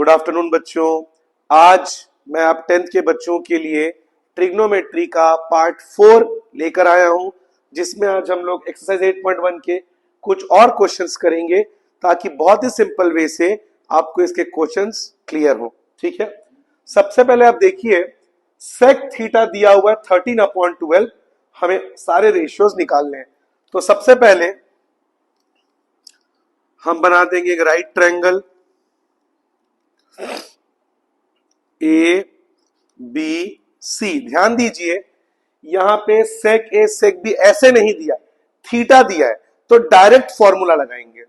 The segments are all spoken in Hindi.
गुड आफ्टरनून बच्चों। आज मैं आप 10th के बच्चों के लिए ट्रिग्नोमेट्री का पार्ट 4 लेकर आया हूं, जिसमें आज हम लोग एक्सरसाइज 8.1 के कुछ और क्वेश्चंस करेंगे ताकि बहुत ही सिंपल वे से आपको इसके क्वेश्चंस क्लियर हो। ठीक है, सबसे पहले आप देखिए सेक थीटा दिया हुआ है 13/12, हमें सारे रेशियोज निकालने हैं। तो सबसे पहले हम बना देंगे एक right triangle A B C. ध्यान दीजिए यहां पे सेक ए सेक बी ऐसे नहीं दिया, थीटा दिया है, तो डायरेक्ट फॉर्मूला लगाएंगे।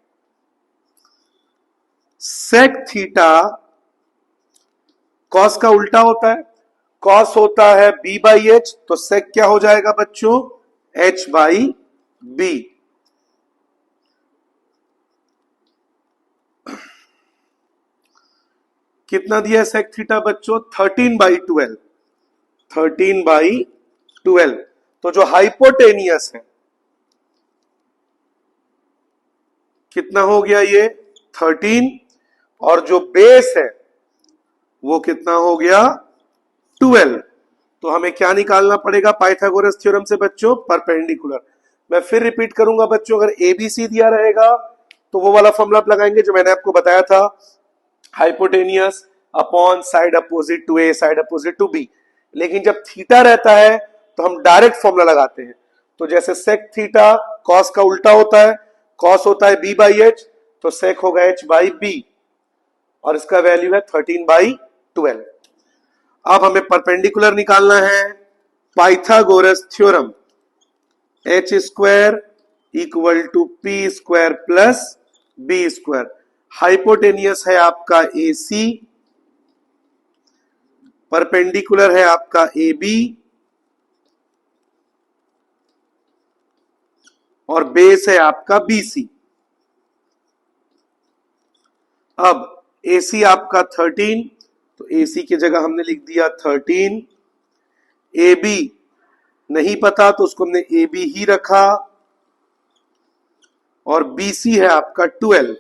सेक थीटा कॉस का उल्टा होता है, कॉस होता है बी बाई एच, तो सेक क्या हो जाएगा बच्चों, एच बाई बी। कितना दिया है सेक थीटा बच्चों, 13/12, 13/12। तो जो हाइपोटेनियस है कितना हो गया ये 13, और जो बेस है वो कितना हो गया 12। तो हमें क्या निकालना पड़ेगा पाइथागोरस थ्योरम से बच्चों, परपेंडिकुलर। मैं फिर रिपीट करूंगा बच्चों, अगर एबीसी दिया रहेगा तो वो वाला फॉर्मूला लगाएंगे जो मैंने आपको बताया था, hypotenuse upon side opposite to A side opposite to B. लेकिन जब थीटा रहता है तो हम डायरेक्ट फॉर्मूला लगाते हैं। तो जैसे सेक थीटा कॉस का उल्टा होता है, कॉस होता है बी बाई एच, तो सेक होगा एच बाई बी, और इसका वैल्यू है 13/12। अब हमें परपेंडिकुलर निकालना है, Pythagoras theorem, H square equal to P square plus B square. Hypotenuse है आपका ए सी, परपेंडिकुलर है आपका ए बी, और बेस है आपका बी सी। अब ए सी आपका 13, तो ए सी की जगह हमने लिख दिया 13। ए बी नहीं पता तो उसको हमने ए बी ही रखा, और बी सी है आपका 12।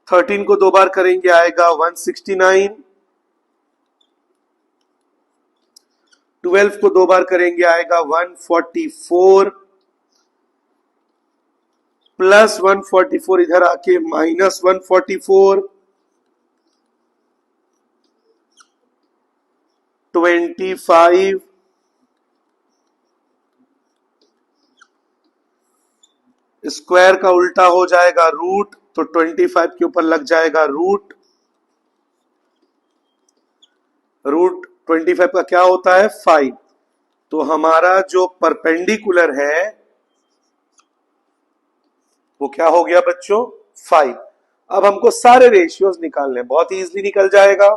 13 को दो बार करेंगे आएगा 169, 12 को दो बार करेंगे आएगा 144, प्लस 144 इधर आके माइनस 144, 25, स्क्वायर का उल्टा हो जाएगा रूट, तो 25 के ऊपर लग जाएगा रूट। रूट 25 का क्या होता है 5। तो हमारा जो परपेंडिकुलर है वो क्या हो गया बच्चों 5। अब हमको सारे रेशियोज निकालने, बहुत इजीली निकल जाएगा।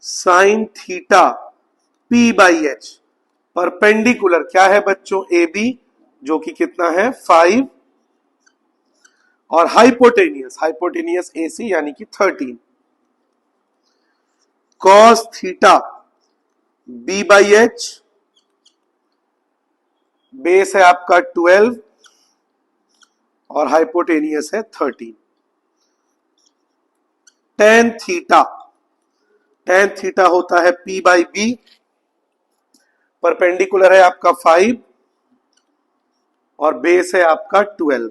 Sine theta P by H, perpendicular क्या है बच्चों ए बी, जो कि कितना है 5, और हाइपोटेनियस हाइपोटेनियस ए सी यानी कि 13। Cos theta B by H, base है आपका 12, और हाइपोटेनियस है 13। टेन थीटा, टेन थीटा होता है पी बाई बी, परपेंडिकुलर है आपका 5, और बेस है आपका 12।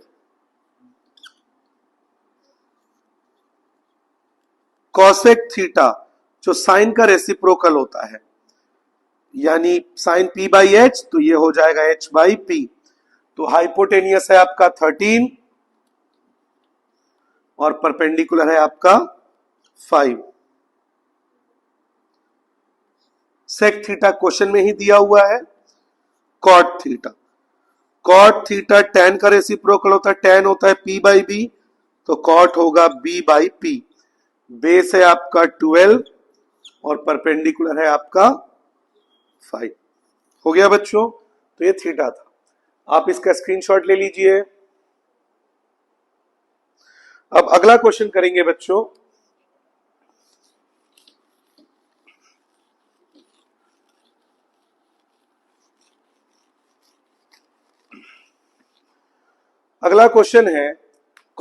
कॉसेक थीटा जो साइन का रेसिप्रोकल होता है, यानी साइन पी बाई एच, तो ये हो जाएगा एच बाई पी। तो हाइपोटेनियस है आपका 13, और परपेंडिकुलर है आपका 5। सेक थीटा क्वेश्चन में ही दिया हुआ है। Cot theta, cot theta tan का रेसिप्रोकल होता है, टेन होता है पी बाई बी, तो कॉट होगा बी बाई पी। बेस है आपका 12, और परपेंडिकुलर है आपका 5। हो गया बच्चों, तो ये थीटा था। आप इसका स्क्रीनशॉट ले लीजिए। अब अगला क्वेश्चन करेंगे बच्चों। अगला क्वेश्चन है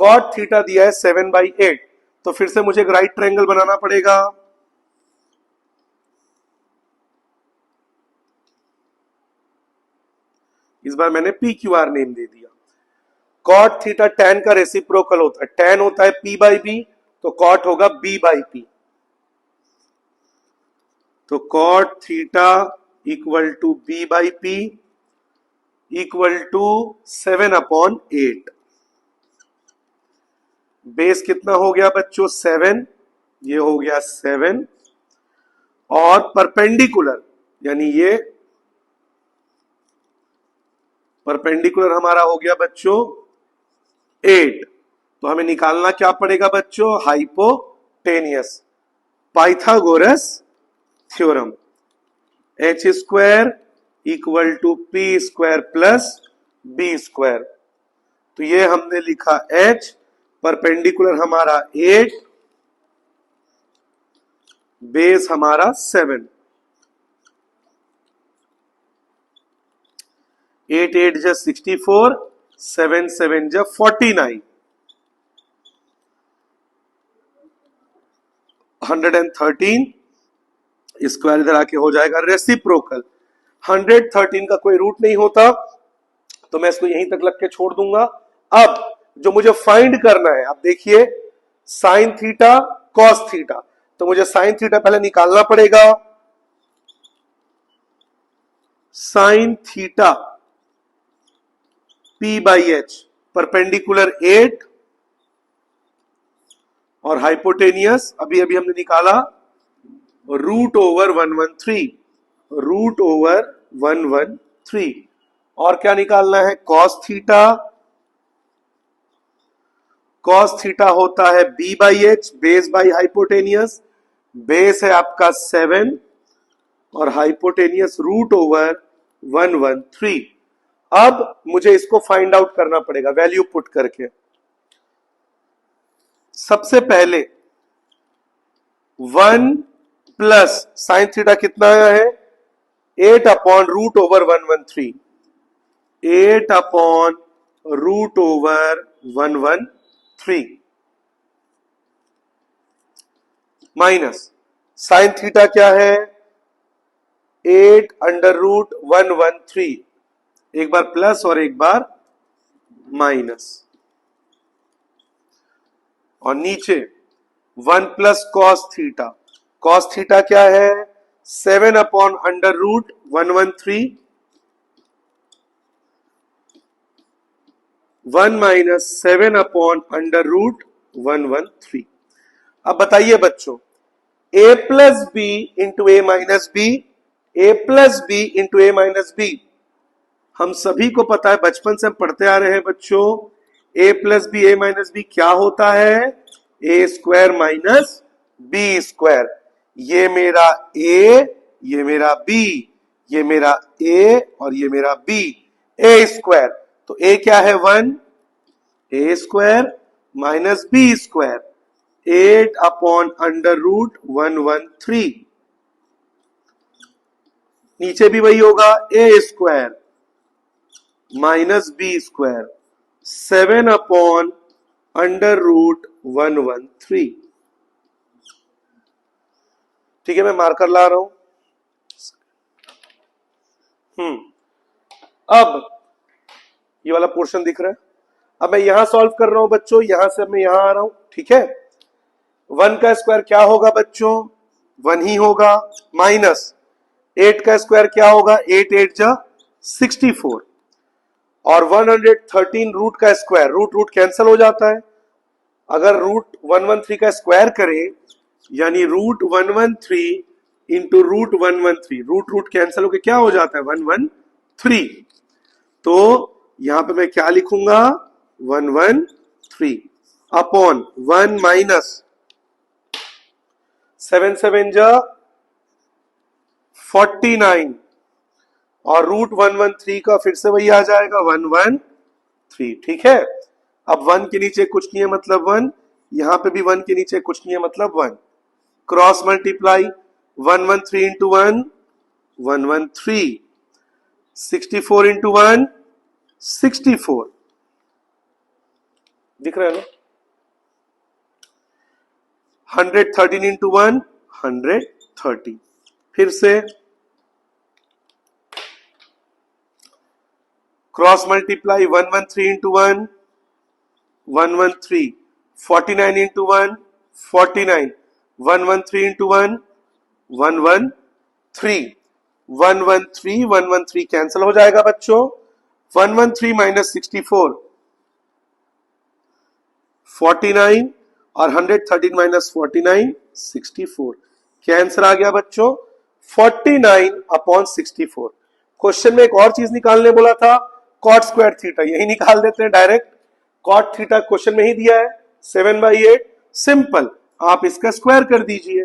कॉट थीटा दिया है 7/8, तो फिर से मुझे एक राइट ट्रायंगल बनाना पड़ेगा। इस बार मैंने पी क्यू आर नेम दे दिया। कॉट थीटा tan का रेसिप्रोकल होता है, tan होता है p/b, तो कॉट होगा b/p। तो cot theta equal to b/p equal to 7/8। Base कितना हो गया बच्चों? 7, ये हो गया 7, और परपेंडिकुलर यानी ये परपेंडिकुलर हमारा हो गया बच्चों 8। तो हमें निकालना क्या पड़ेगा बच्चों? Hypotenuse, Pythagoras theorem. H square equal to P square plus B square. तो ये हमने लिखा h, परपेंडिकुलर हमारा 8, बेस हमारा 7। 8 8 जा 64, 7 7 जा 49, 113 स्क्वायर इधर आके हो जाएगा रेसिप्रोकल। 113 का कोई रूट नहीं होता, तो मैं इसको यहीं तक लग के छोड़ दूंगा। अब जो मुझे फाइंड करना है, आप देखिए साइन थीटा कॉस थीटा, तो मुझे साइन थीटा पहले निकालना पड़ेगा। साइन थीटा p/h, परपेंडिकुलर 8 और हाइपोटेनियस अभी अभी हमने निकाला √113, √113। और क्या निकालना है? Cos theta. कॉस थीटा होता है b/h, base by hypotenuse. Base है आपका 7 और हाइपोटेनियस √113। अब मुझे इसको फाइंड आउट करना पड़ेगा वैल्यू पुट करके। सबसे पहले 1 प्लस साइन थीटा कितना आया है? 8/√113, 8/√113 माइनस साइन थीटा क्या है? 8/√113, एक बार प्लस और एक बार माइनस, और नीचे 1 plus cos theta. Cos theta क्या है? 7/√113, 1 माइनस 7/√113। अब बताइए बच्चों, a plus B into A minus B, A plus B into A minus B, हम सभी को पता है, बचपन से हम पढ़ते आ रहे हैं बच्चों, a plus B A minus B क्या होता है? A square minus B square. ये मेरा a, ये मेरा b, ये मेरा a और ये मेरा b, a स्क्वायर। तो a क्या है? 1, a square minus b square, 8/√113। नीचे भी वही होगा, a square minus B square, 7/√113। ठीक है, मैं मार्कर ला रहा हूं। अब ये वाला पोर्शन दिख रहा है। अब मैं यहां सॉल्व कर रहा हूं बच्चों, यहां से मैं यहां आ रहा हूं। ठीक है, 1 का स्क्वायर क्या होगा बच्चों? 1 ही होगा, माइनस 8 का स्क्वायर क्या होगा? 8 8 जा 64, और 113 रूट का स्क्वायर, रूट रूट कैंसिल हो जाता है। अगर √113 का स्क्वायर करें यानी √113 इंटू √113, रूट रूट कैंसिल होकर क्या हो जाता है? 113। तो यहां पे मैं क्या लिखूंगा? 113 अपॉन 1 माइनस 7 7 जा 49, और √113 का फिर से वही आ जाएगा 113। ठीक है, अब 1 के नीचे कुछ नहीं है मतलब 1, यहां पे भी 1 के नीचे कुछ नहीं है मतलब 1, क्रॉस मल्टीप्लाई 113 इंटू 1 113, 64 इंटू 1 64, दिख रहा है ना? 113 इंटू 1 130। फिर से cross multiply 113 into 1 113, 49 into 1 49, 113 into 1 113, 113 113 cancel हो जाएगा बच्चों। 113 माइनस 64 49 और 113 माइनस 49 64 कैंसर आ गया बच्चों 49 अपॉन 64। क्वेश्चन में एक और चीज निकालने बोला था, कॉट स्क्वायर थीटा, यही निकाल देते हैं डायरेक्ट। कॉट थीटा क्वेश्चन में ही दिया है 7/8, सिंपल, आप इसका स्क्वायर कर दीजिए।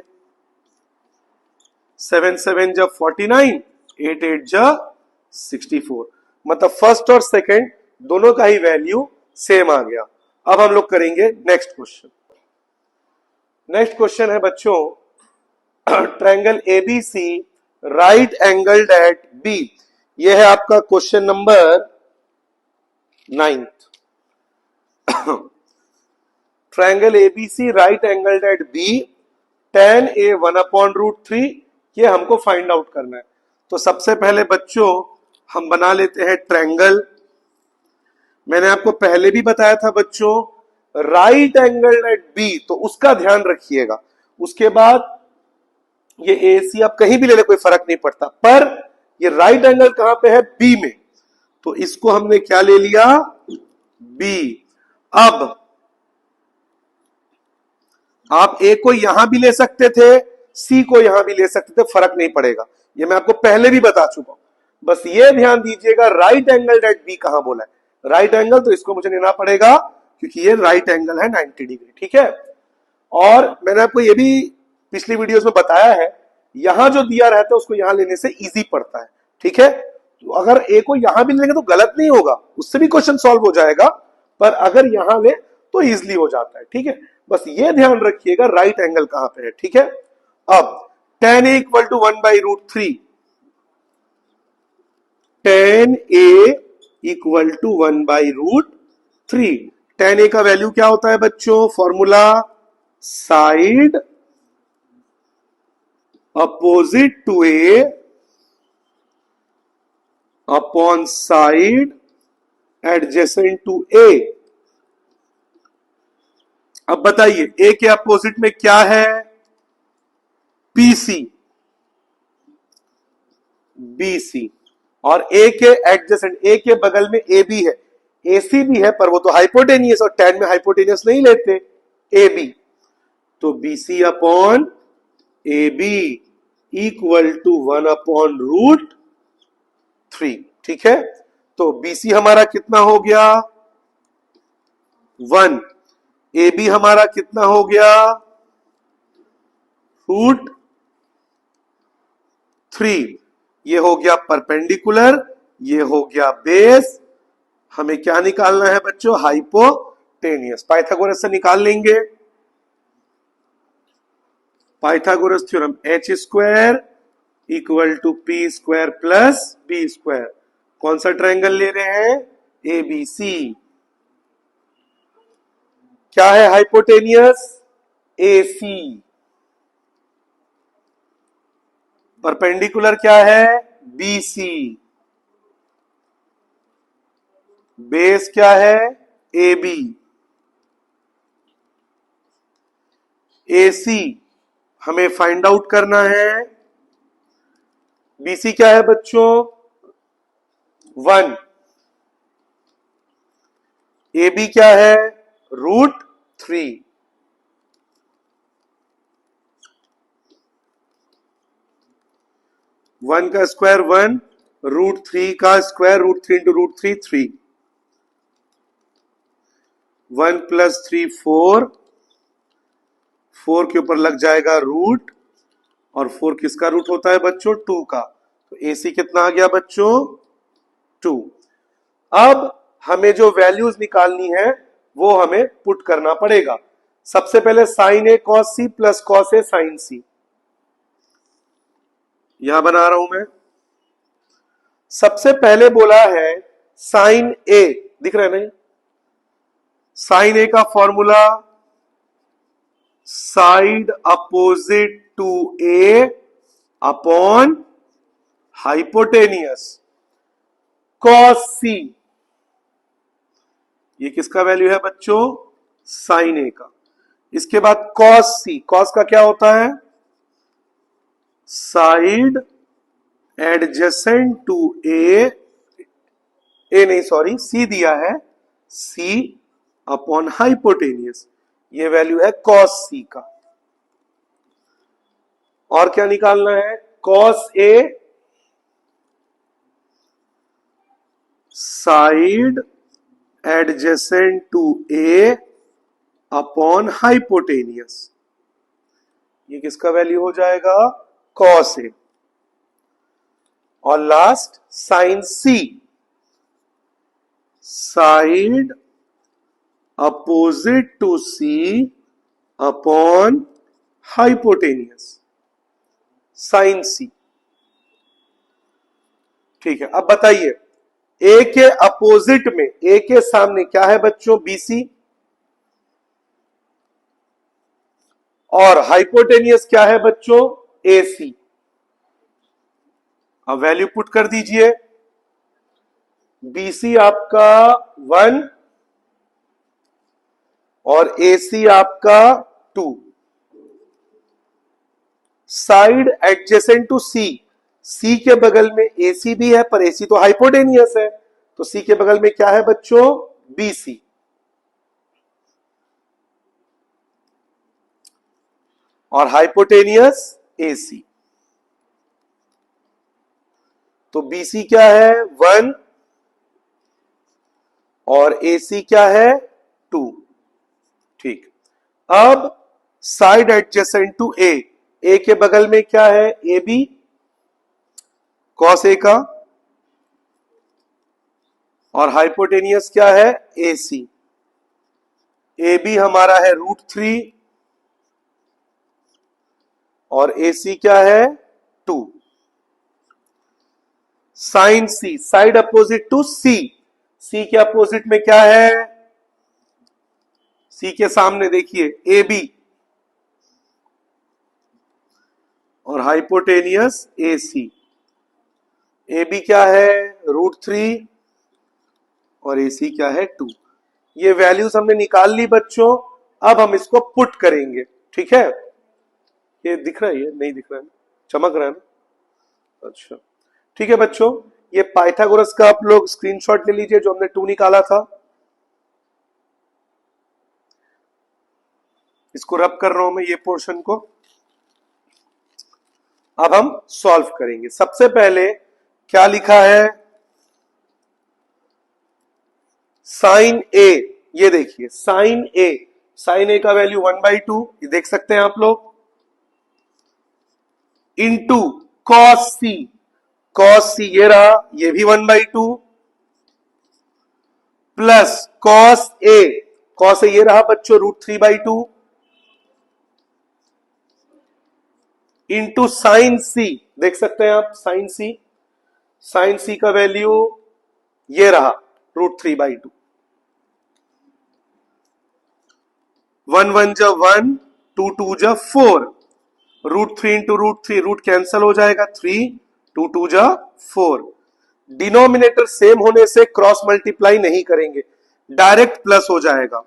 7 7 जब 49, 8 8 जब 64, मतलब फर्स्ट और सेकंड दोनों का ही वैल्यू सेम आ गया। अब हम लोग करेंगे नेक्स्ट क्वेश्चन। नेक्स्ट क्वेश्चन है बच्चों, triangle ABC right angled at B. यह है आपका question number 9। Triangle ABC right angled at B, tan A 1/√3, ये हमको फाइंड आउट करना है। तो सबसे पहले बच्चों हम बना लेते हैं ट्रायंगल। मैंने आपको पहले भी बताया था बच्चों, राइट एंगल एट बी, तो उसका ध्यान रखिएगा। उसके बाद ये ए सी आप कहीं भी ले ले कोई फर्क नहीं पड़ता, पर ये राइट एंगल कहां पे है? बी में, तो इसको हमने क्या ले लिया? बी। अब आप ए को यहां भी ले सकते थे, सी को यहां भी ले सकते थे, फर्क नहीं पड़ेगा, ये मैं आपको पहले भी बता चुका हूं। बस ये ध्यान दीजिएगा राइट एंगल एट बी कहां बोला है, राइट एंगल, तो इसको मुझे लेना पड़ेगा क्योंकि ये राइट एंगल है 90 डिग्री, ठीक है। और मैंने आपको ये भी पिछली वीडियोस में बताया है, यहां जो दिया रहता है उसको यहां लेने से इजी पड़ता है, ठीक है। तो अगर ए को यहां भी लेंगे तो गलत नहीं होगा, उससे भी क्वेश्चन सॉल्व हो जाएगा, पर अगर यहां ले तो इजिली हो जाता है, ठीक है। बस ये ध्यान रखिएगा राइट एंगल कहां पे है, ठीक है। अब tan A equal to 1/√3, tan A equal to 1/√3। tan A का वैल्यू क्या होता है बच्चों? Formula side opposite to A upon side adjacent to A। अब बताइए ए के अपोजिट में क्या है? पीसी, बीसी, और ए के एडजेसेंट, ए के बगल में ए बी है, एसी भी है, पर वो तो हाइपोटेनियस, और टैन में हाइपोटेनियस नहीं लेते, ए बी, तो BC upon A B equal to 1/√3, ठीक है। तो बीसी हमारा कितना हो गया? 1। ए बी हमारा कितना हो गया? √3। ये हो गया परपेंडिकुलर, ये हो गया बेस। हमें क्या निकालना है बच्चों? हाइपोटेनियस। पाइथागोरस से निकाल लेंगे, Pythagoras theorem, H square equal to P square plus B square. कौन सा ट्रायंगल ले रहे हैं? एबीसी। क्या है हाइपोटेनियस? एसी। परपेंडिकुलर क्या है? बीसी। बेस क्या है? एबी। एसी हमें फाइंड आउट करना है। बीसी क्या है बच्चों? 1। एबी क्या है? √3। वन का स्क्वायर 1, √3 का स्क्वायर √3 इंटू √3 3, 1 + 3 4, 4 के ऊपर लग जाएगा रूट, और 4 किसका रूट होता है बच्चों? 2 का। तो एसी कितना आ गया बच्चों? 2। अब हमें जो वैल्यूज निकालनी है वो हमें पुट करना पड़ेगा। सबसे पहले sign A cos C plus cos A sign सी, यहां बना रहा हूं मैं। सबसे पहले बोला है साइन ए, दिख रहा है नहीं? साइन ए का formula side opposite to a upon hypotenuse cos c. ये किसका वैल्यू है बच्चों? साइन ए का। इसके बाद कॉस सी, कॉस का क्या होता है? साइड एडजेसेंट टू ए नहीं सॉरी सी दिया है, सी अपॉन हाइपोटेनियस, ये वैल्यू है कॉस सी का। और क्या निकालना है? Cos a side adjacent to a upon hypotenuse, ये किसका वैल्यू हो जाएगा? Cos a. और last sine C, side opposite to c upon hypotenuse, sine c. ठीक है, अब बताइए ए के अपोजिट में, ए के सामने क्या है बच्चों? बीसी। और हाइपोटेनियस क्या है बच्चों? एसी। अब वैल्यू पुट कर दीजिए। बीसी आपका 1 और एसी आपका 2। Side adjacent to C, C के बगल में एसी भी है, पर एसी तो हाइपोटेनियस है, तो सी के बगल में क्या है बच्चों? बीसी। और हाइपोटेनियस एसी। तो बीसी क्या है? 1 और एसी क्या है? 2। ठीक। अब साइड एडजेसेंट टू ए, ए के बगल में क्या है? ए बी, कॉस ए का। और हाइपोटेनियस क्या है? ए सी। ए बी हमारा है √3 और ए सी क्या है? 2। Sine C, side opposite to C, C के अपोजिट में क्या है? सी के सामने देखिए ए बी और hypotenuse A C. A B क्या है? √3 और ए सी क्या है? 2। ये वैल्यूज हमने निकाल ली बच्चों। अब हम इसको पुट करेंगे। ठीक है, ये दिख रहा है? ये नहीं दिख रहा है, चमक रहा है ना? अच्छा ठीक है बच्चों, ये पाइथागोरस का आप लोग स्क्रीनशॉट ले लीजिए जो हमने 2 निकाला था। इसको रब कर रहा हूं मैं, ये पोर्शन को। अब हम सॉल्व करेंगे। सबसे पहले क्या लिखा है? साइन ए, ये देखिए साइन ए, साइन ए का वैल्यू 1/2, ये देख सकते हैं आप लोग, इंटू कॉस सी, कॉस सी ये रहा, ये भी 1/2, plus cos A, cos A ये रहा बच्चों √3/2, इंटू साइन सी, देख सकते हैं आप साइन सी, साइन सी का वैल्यू ये रहा √3/2। 1 1 जा 1, 2 2 जा 4, √3 इंटू √3, रूट कैंसल हो जाएगा, 3 2 2 जा 4। डिनोमिनेटर सेम होने से क्रॉस मल्टीप्लाई नहीं करेंगे, डायरेक्ट प्लस हो जाएगा।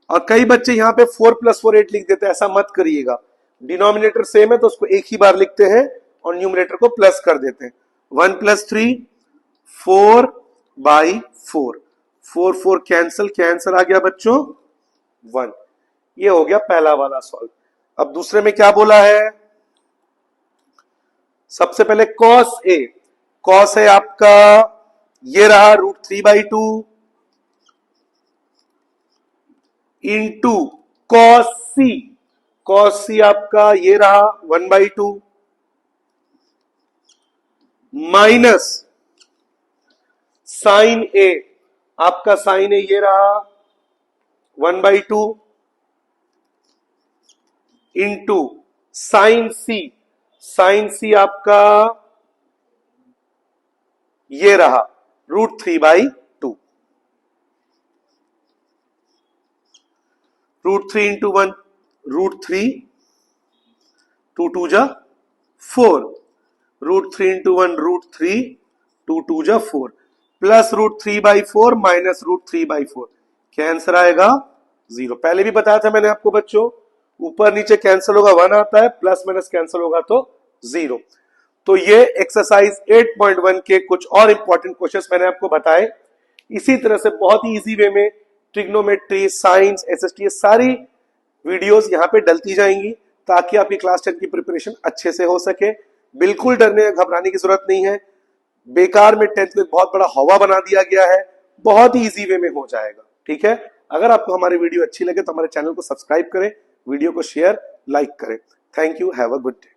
और कई बच्चे यहां पे 4 + 4 8 लिख देते हैं, ऐसा मत करिएगा। डिनोमिनेटर सेम है तो उसको एक ही बार लिखते हैं और न्यूमरेटर को प्लस कर देते हैं। 1 + 3 4/4, 4 4 कैंसल, कैंसल आ गया बच्चों 1। ये हो गया पहला वाला सॉल्व। अब दूसरे में क्या बोला है? सबसे पहले कॉस ए, कॉस है आपका ये रहा √3/2 इंटू कॉस सी, कॉस सी आपका ये रहा 1/2 माइनस साइन ए, आपका साइन ए ये रहा 1/2 इंटू साइन सी, साइन सी आपका ये रहा √3/2। √3 इंटू 1 √3, 2 2 जा 4, √3 इंटू 1 √3, 2 2 जा 4, प्लस √3/4 माइनस √3/4, क्या आंसर आएगा 0। पहले भी बताया था मैंने आपको बच्चों, ऊपर नीचे कैंसिल होगा 1 आता है, प्लस माइनस कैंसिल होगा तो 0। तो ये एक्सरसाइज 8.1 के कुछ और इंपॉर्टेंट क्वेश्चंस मैंने आपको बताए। इसी तरह से बहुत ही इजी वे में ट्रिग्नोमेट्री, साइंस, एसएसटी सारी वीडियोस यहाँ पे डलती जाएंगी ताकि आपकी क्लास 10 की प्रिपरेशन अच्छे से हो सके। बिल्कुल डरने घबराने की जरूरत नहीं है। बेकार में 10th में बहुत बड़ा हवा बना दिया गया है, बहुत ही इजी वे में हो जाएगा। ठीक है, अगर आपको हमारी वीडियो अच्छी लगे तो हमारे चैनल को सब्सक्राइब करें, वीडियो को शेयर लाइक करें। Thank you, have a good day.